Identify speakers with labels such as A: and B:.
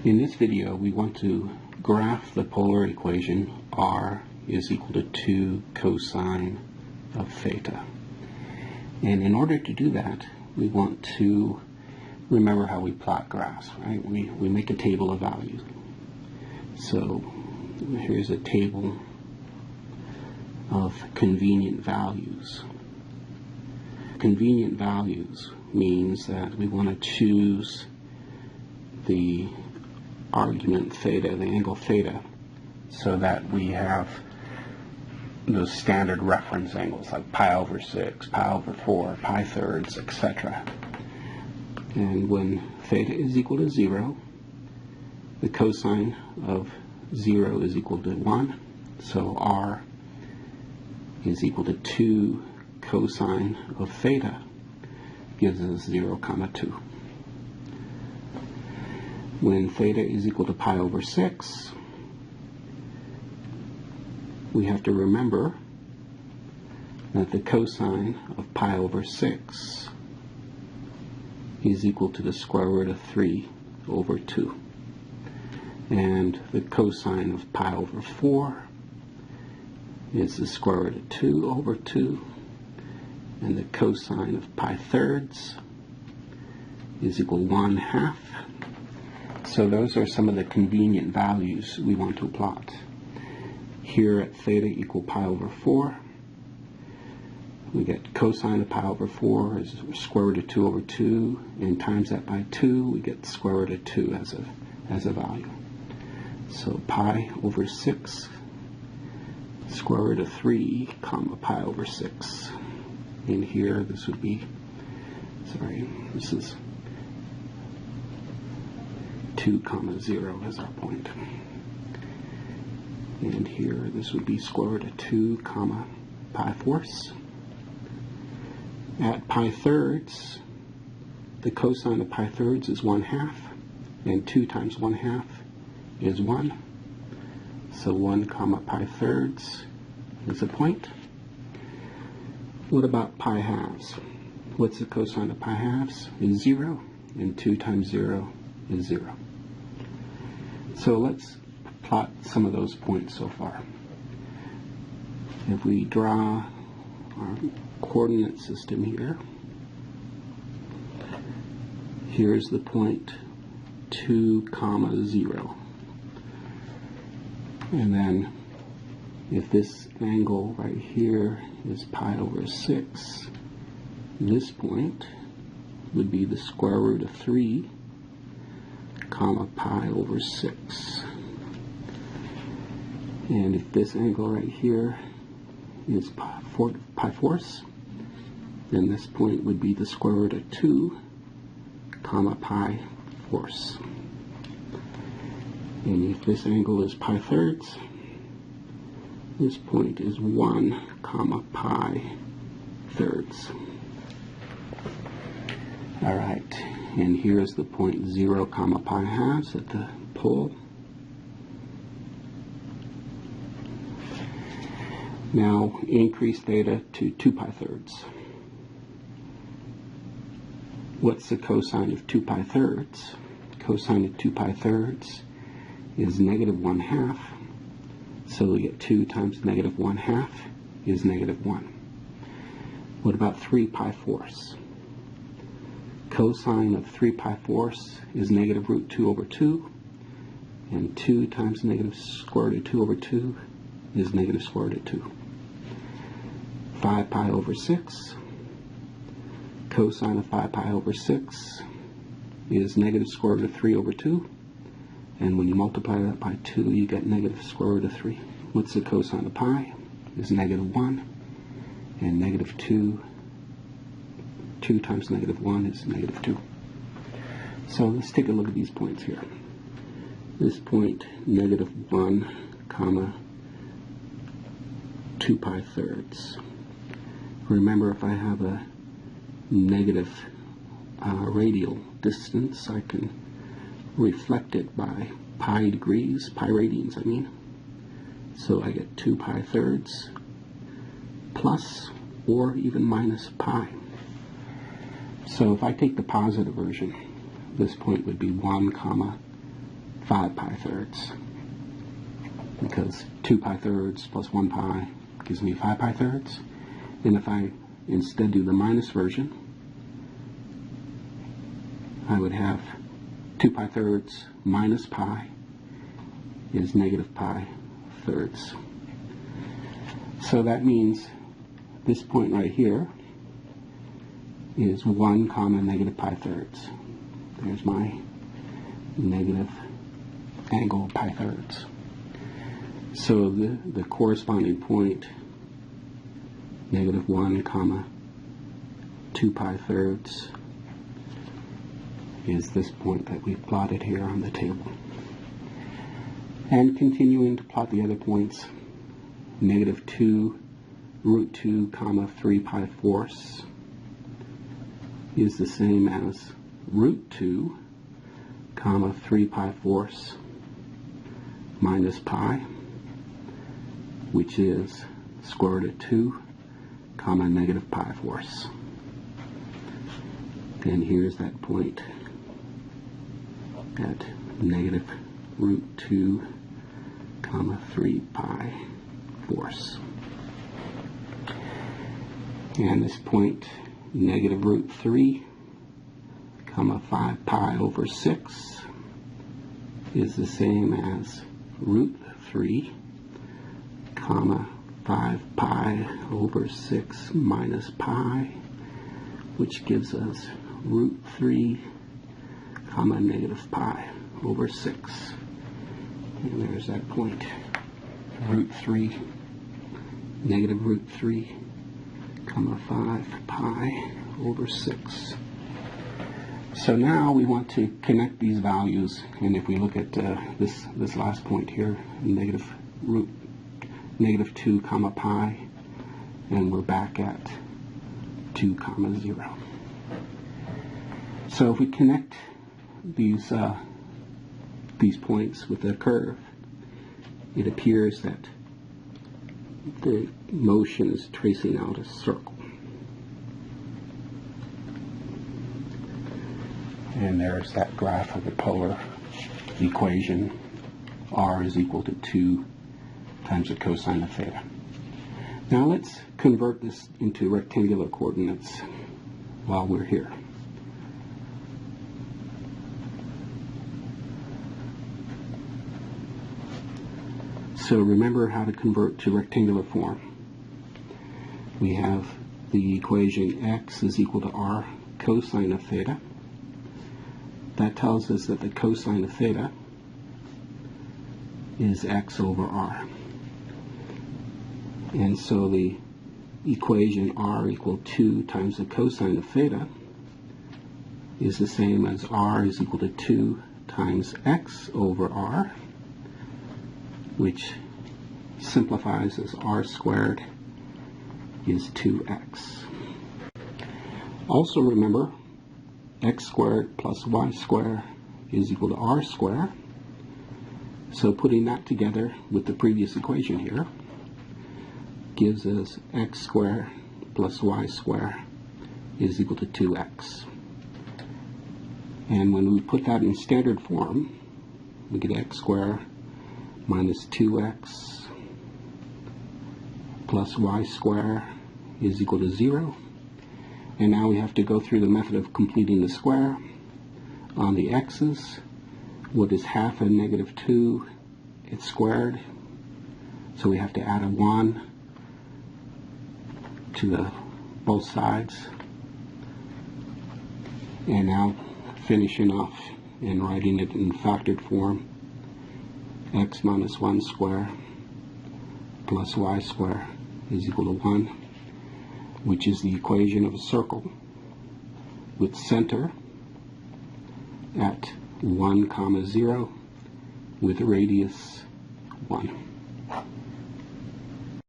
A: In this video, we want to graph the polar equation r is equal to 2 cosine of theta. And in order to do that, we want to remember how we plot graphs, right? We make a table of values. So here's a table of convenient values. Convenient values means that we want to choose the argument theta, the angle theta, so that we have those standard reference angles like pi over 6, pi over 4, pi thirds, etc. And when theta is equal to 0, the cosine of 0 is equal to 1, so r is equal to 2 cosine of theta, gives us 0, 2. When theta is equal to pi over 6, we have to remember that the cosine of pi over 6 is equal to the square root of 3 over 2. And the cosine of pi over 4 is the square root of 2 over 2. And the cosine of pi thirds is equal to 1/2. So those are some of the convenient values we want to plot. Here at theta equal pi over 4, we get cosine of pi over 4 is square root of 2 over 2, and times that by 2, we get the square root of 2 as a value. So pi over 6, square root of 3, comma pi over 6. And here this would be, this is 2, 0 as our point. And here this would be square root of 2, pi fourths. At pi thirds, the cosine of pi thirds is 1/2, and 2 times 1/2 is 1. So 1, pi thirds is a point. What about pi halves? What's the cosine of pi halves? Is 0, and 2 times 0 is 0. So let's plot some of those points so far. If we draw our coordinate system here, here's the point 2, 0. And then if this angle right here is pi over 6, this point would be the square root of 3, pi over 6. And if this angle right here is pi fourths, then this point would be the square root of 2, pi fourths. And if this angle is pi thirds, this point is 1, pi thirds. All right, and here's the point 0, pi halves at the pole. Now increase theta to 2 pi thirds. What's the cosine of 2 pi thirds? Cosine of 2 pi thirds is negative 1/2. So we get 2 times negative 1/2 is negative 1. What about 3 pi fourths? Cosine of 3 pi fourths is negative root 2 over 2. And 2 times negative square root of 2 over 2 is negative square root of 2. 5 pi over 6. Cosine of 5 pi over 6 is negative square root of 3 over 2. And when you multiply that by 2, you get negative square root of 3. What's the cosine of pi? Is negative 1. And negative 2 times negative 1 is negative 2. So let's take a look at these points here. This point, negative 1, 2 pi thirds. Remember, if I have a negative radial distance, I can reflect it by pi degrees, pi radians, I mean. So I get 2 pi thirds plus or even minus pi. So if I take the positive version, this point would be 1, 5 pi thirds, because 2 pi thirds plus 1 pi gives me 5 pi thirds. And if I instead do the minus version, I would have 2 pi thirds minus pi is negative pi thirds. So that means this point right here is 1 comma negative pi thirds. There's my negative angle pi thirds. So the corresponding point, negative 1 comma 2 pi thirds, is this point that we've plotted here on the table. And continuing to plot the other points, negative 2 root 2 comma 3 pi fourths is the same as root 2 comma 3 pi fourths minus pi, which is square root of 2 comma negative pi fourths. And here's that point at negative root 2 comma 3 pi fourths. And this point, negative root 3 comma 5 pi over 6, is the same as root 3 comma 5 pi over 6 minus pi, which gives us root 3 comma negative pi over 6. And there's that point, root 3, negative root 3 comma 5 pi over 6. So now we want to connect these values, and if we look at this last point here, negative 2 comma pi, and we're back at 2 comma 0. So if we connect these points with a curve, it appears that the motion is tracing out a circle. And there's that graph of the polar equation. R is equal to 2 times the cosine of theta. Now let's convert this into rectangular coordinates while we're here. So remember how to convert to rectangular form. We have the equation x is equal to r cosine of theta. That tells us that the cosine of theta is x over r. And so the equation r equal 2 times the cosine of theta is the same as r is equal to 2 times x over r, which simplifies as r squared is 2x. Also remember, x squared plus y squared is equal to r squared. So putting that together with the previous equation here gives us x squared plus y squared is equal to 2x. And when we put that in standard form, we get x squared minus 2x plus y squared is equal to 0. And now we have to go through the method of completing the square. On the x's, what is half of negative 2? It's squared. So we have to add a 1 to both sides. And now finishing off and writing it in factored form, x minus 1 squared plus y squared is equal to 1, which is the equation of a circle with center at 1 comma 0 with radius 1.